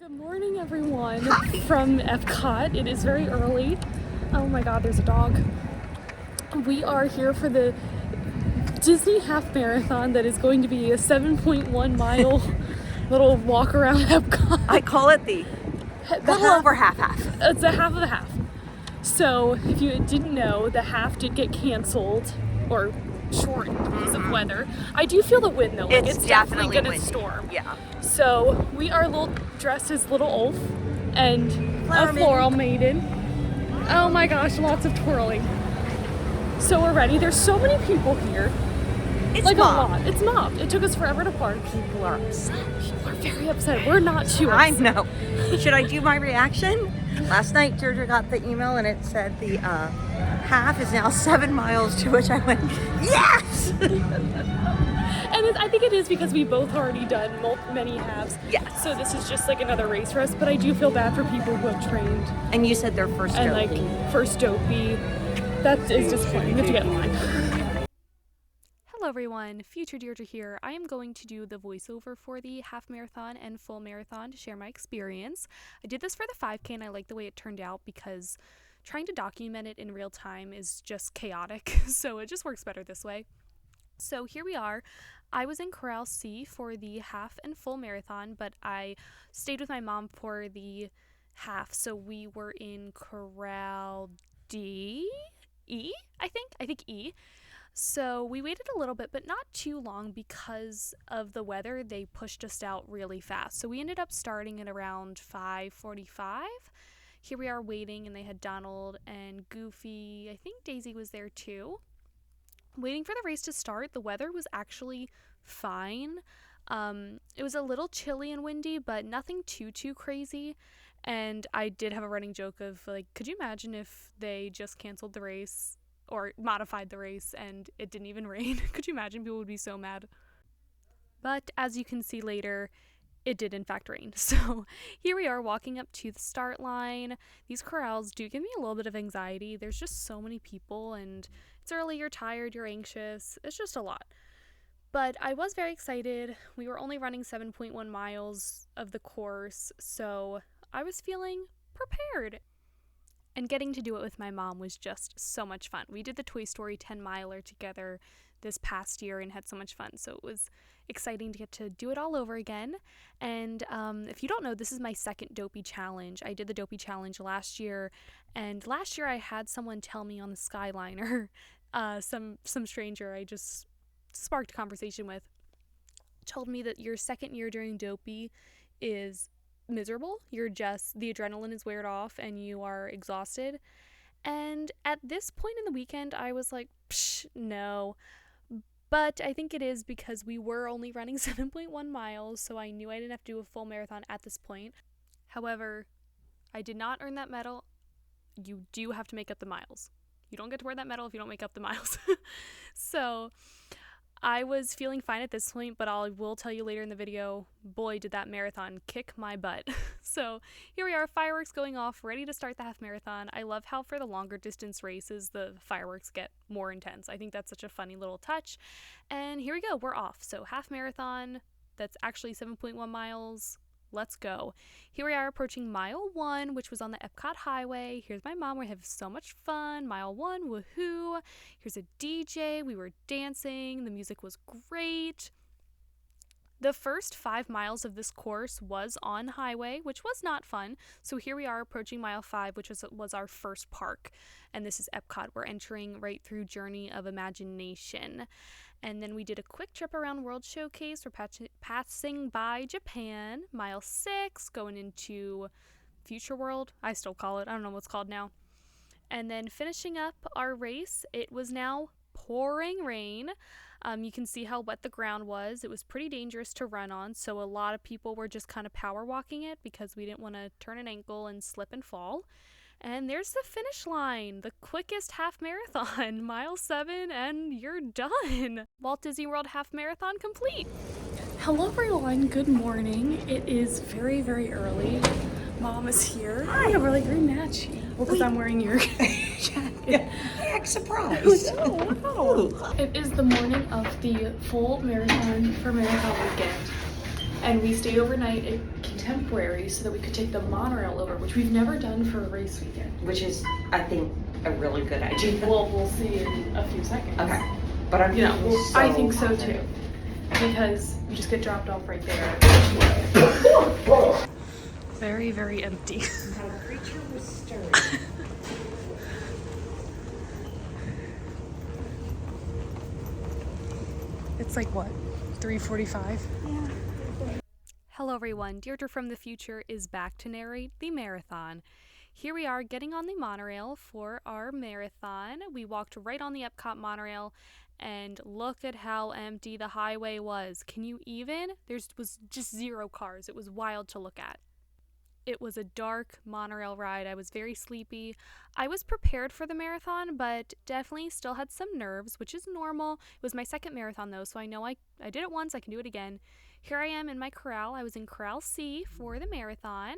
Good morning, everyone, from Epcot. It is very early. Oh my god, there's a dog. We are here for the Disney Half Marathon that is going to be a 7.1 mile little walk around Epcot. I call it the little over half. It's a half of a half. So, if you didn't know, the half did get canceled or shortened because of weather. I do feel the wind though. Like, it's definitely gonna storm. Yeah. So we are dressed as Little Ulf and a Floral Maiden. Oh my gosh, lots of twirling. So we're ready. There's so many people here. It's like mobbed. a lot. It's mobbed. It took us forever to park. People are upset. People are very upset. We're not too I upset. know. Should I do my reaction? Last night, Georgia got the email and it said the half is now 7 miles, to which I went, yes! And I think it is because we both already done many halves. Yes. So this is just like another race for us, but I do feel bad for people who have trained. And you said their first And Dopey. like first Dopey. That is disappointing. You have to get in line. Hello everyone, Future Deirdre here. I am going to do the voiceover for the half marathon and full marathon to share my experience. I did this for the 5K and I like the way it turned out because trying to document it in real time is just chaotic, so it just works better this way. So here we are. I was in Corral C for the half and full marathon, but I stayed with my mom for the half, so we were in Corral D? E? I think E. So we waited a little bit, but not too long because of the weather. They pushed us out really fast. So we ended up starting at around 5:45. Here we are waiting, and they had Donald and Goofy. I think Daisy was there too. Waiting for the race to start. The weather was actually fine. It was a little chilly and windy, but nothing too crazy. And I did have a running joke of like, could you imagine if they just canceled the race or modified the race and it didn't even rain? Could you imagine? People would be so mad. But as you can see later, it did in fact rain. So here we are walking up to the start line. These corrals do give me a little bit of anxiety. There's just so many people and it's early, you're tired, you're anxious. It's just a lot. But I was very excited. We were only running 7.1 miles of the course, so I was feeling prepared. And getting to do it with my mom was just so much fun. We did the Toy Story 10 miler together this past year and had so much fun. So it was exciting to get to do it all over again. And if you don't know, this is my second Dopey challenge. I did the Dopey challenge last year. And last year I had someone tell me on the Skyliner, some stranger I just sparked conversation with, told me that your second year during Dopey is miserable. You're just, the adrenaline is weared off and you are exhausted. And at this point in the weekend, I was like, psh, no. But I think it is because we were only running 7.1 miles, so I knew I didn't have to do a full marathon at this point. However, I did not earn that medal. You do have to make up the miles. You don't get to wear that medal if you don't make up the miles. So I was feeling fine at this point, but I will tell you later in the video, boy, did that marathon kick my butt. So here we are, fireworks going off, ready to start the half marathon. I love how for the longer distance races, the fireworks get more intense. I think that's such a funny little touch. And here we go, we're off. So half marathon, that's actually 7.1 miles. Let's go. Here we are approaching mile 1, which was on the Epcot highway. Here's my mom. We have so much fun. Mile 1, woohoo. Here's a DJ. We were dancing. The music was great. The first 5 miles of this course was on highway, which was not fun. So here we are approaching mile 5, which was our first park. And this is Epcot. We're entering right through Journey of Imagination. And then we did a quick trip around World Showcase. We're passing by Japan. Mile 6, going into Future World. I still call it. I don't know what's called now. And then finishing up our race, it was now pouring rain. You can see how wet the ground was. It was pretty dangerous to run on, so a lot of people were just kind of power walking it because we didn't want to turn an ankle and slip and fall. And there's the finish line, the quickest half marathon, mile 7, and you're done. Walt Disney World half marathon complete. Hello everyone, good morning. It is very early. Mom is here. Hi. Yeah, we're like very matchy. Well, because I'm wearing your jacket. Yeah, surprise. Wow. It is the morning of the full marathon for marathon weekend. And we stayed overnight at temporary so that we could take the monorail over, which we've never done for a race weekend. Which is, I think, a really good idea. Well, we'll see in a few seconds. Okay. But I'm I think so too. Because you just get dropped off right there. Very, very empty. How the creature was stirred. It's like what? 3:45? Yeah. Hello everyone, Deirdre from the future is back to narrate the marathon. Here we are getting on the monorail for our marathon. We walked right on the Epcot monorail and look at how empty the highway was. Can you even? There was just 0 cars. It was wild to look at. It was a dark monorail ride. I was very sleepy. I was prepared for the marathon, but definitely still had some nerves, which is normal. It was my second marathon though, so I know I did it once, I can do it again. Here I am in my corral. I was in Corral C for the marathon.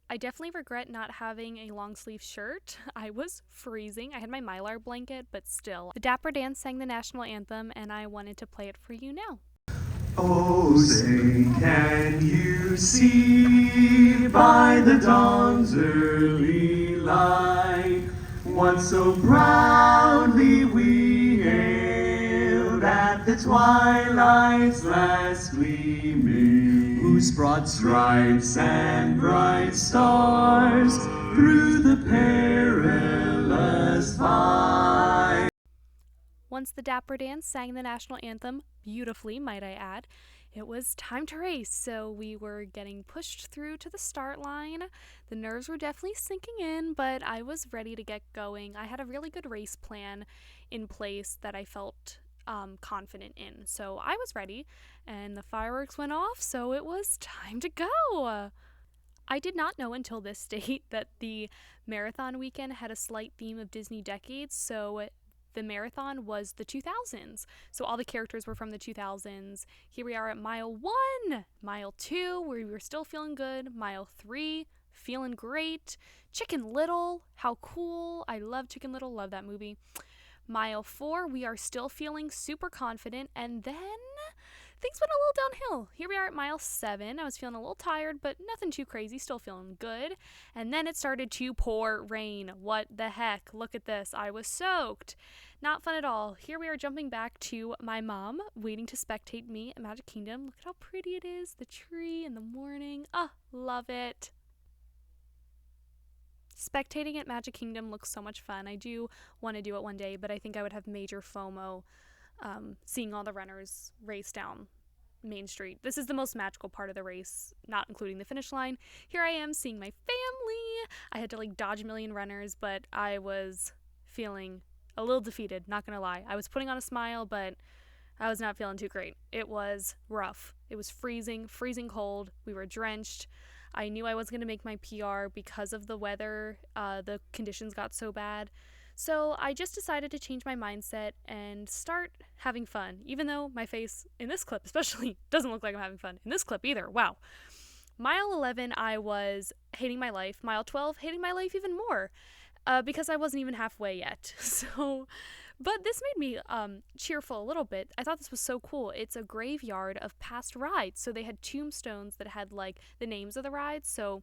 I definitely regret not having a long sleeve shirt. I was freezing. I had my Mylar blanket, but still. The Dapper Dan sang the national anthem, and I wanted to play it for you now. Oh, say, can you see by the dawn's early light what so proudly we hailed at the twilight's last gleaming, whose broad stripes and bright stars through the perilous fight. Once the Dapper Dan sang the national anthem, beautifully might I add, it was time to race, so we were getting pushed through to the start line. The nerves were definitely sinking in, but I was ready to get going. I had a really good race plan in place that I felt confident in, so I was ready, and the fireworks went off, so it was time to go. I did not know until this date that the marathon weekend had a slight theme of Disney decades, so the marathon was the 2000s. So all the characters were from the 2000s. Here we are at mile 1, mile 2, where we were still feeling good, mile 3, feeling great. Chicken Little, how cool. I love Chicken Little, love that movie. Mile 4, we are still feeling super confident, and then things went a little downhill. Here we are at mile 7. I was feeling a little tired, but nothing too crazy, still feeling good. And then it started to pour rain. What the heck? Look at this. I was soaked. Not fun at all. Here we are jumping back to my mom, waiting to spectate me at Magic Kingdom. Look at how pretty it is. The tree in the morning. Love it. Spectating at Magic Kingdom looks so much fun. I do want to do it one day, but I think I would have major FOMO seeing all the runners race down Main Street. This is the most magical part of the race, not including the finish line. Here I am seeing my family. I had to dodge a million runners, but I was feeling a little defeated, not gonna lie. I was putting on a smile, but I was not feeling too great. It was rough. It was freezing cold. We were drenched. I knew I was gonna make my PR because of the weather. The conditions got so bad. So I just decided to change my mindset and start having fun, even though my face in this clip especially doesn't look like I'm having fun in this clip either. Wow. Mile 11, I was hating my life. Mile 12, hating my life even more because I wasn't even halfway yet. But this made me cheerful a little bit. I thought this was so cool. It's a graveyard of past rides. So they had tombstones that had the names of the rides. So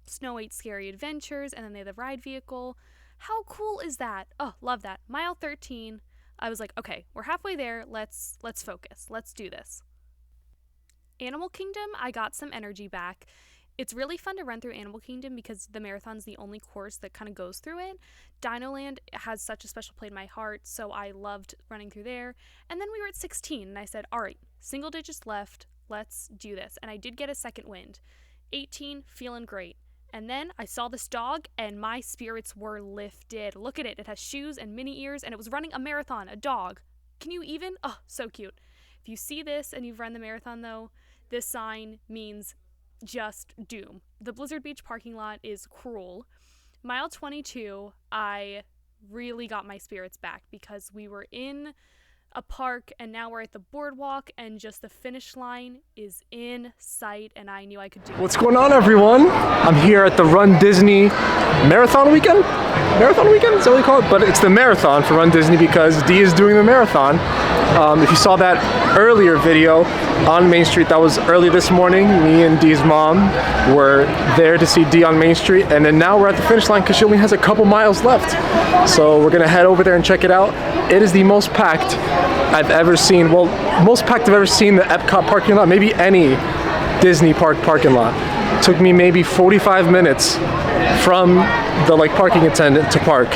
Snow White's Scary Adventures, and then they had the ride vehicle. How cool is that? Oh, love that. Mile 13, I was like, okay, we're halfway there. Let's focus. Let's do this. Animal Kingdom, I got some energy back. It's really fun to run through Animal Kingdom because the marathon's the only course that kind of goes through it. Dino Land has such a special place in my heart, so I loved running through there. And then we were at 16, and I said, all right, single digits left. Let's do this. And I did get a second wind. 18, feeling great. And then I saw this dog, and my spirits were lifted. Look at it. It has shoes and mini ears, and it was running a marathon, a dog. Can you even? Oh, so cute. If you see this and you've run the marathon, though, this sign means just doom. The Blizzard Beach parking lot is cruel. Mile 22, I really got my spirits back because we were in a park, and now we're at the boardwalk, and just the finish line is in sight, and I knew I could do it. What's going on, everyone? I'm here at the Run Disney Marathon Weekend? Marathon Weekend? Is that what we call it? But it's the marathon for Run Disney because Dee is doing the marathon. If you saw that earlier video on Main Street, that was early this morning. Me and Dee's mom were there to see Dee on Main Street, and then now we're at the finish line because she only has a couple miles left. So we're gonna head over there and check it out. It is the most packed I've ever seen. Well, most packed I've ever seen the Epcot parking lot, maybe any Disney park parking lot. Took me maybe 45 minutes from the parking attendant to park.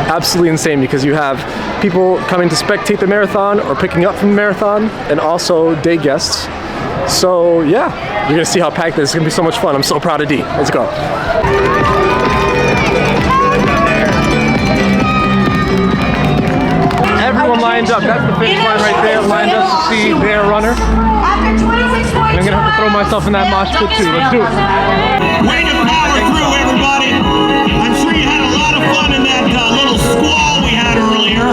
Absolutely insane, because you have people coming to spectate the marathon or picking up from the marathon, and also day guests. So yeah, you're gonna see how packed it is. It's gonna be so much fun. I'm so proud of Dee. Let's go. Everyone lined up. That's the finish line right there. Lined up to see their runner. And I'm gonna have to throw myself in that mosh pit too. Let's do it. Way to power through, everybody. I'm sure you had a lot of fun in that little squall we had earlier.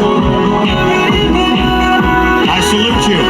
I salute you.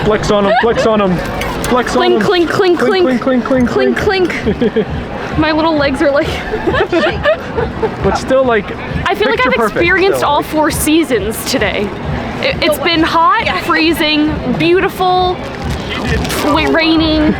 Flex on him, flex on him, flex on him. Clink, clink, clink, clink, clink, clink, clink. My little legs are like... But still, like, I feel like I've experienced all 4 seasons today. It's been hot, freezing, beautiful, raining.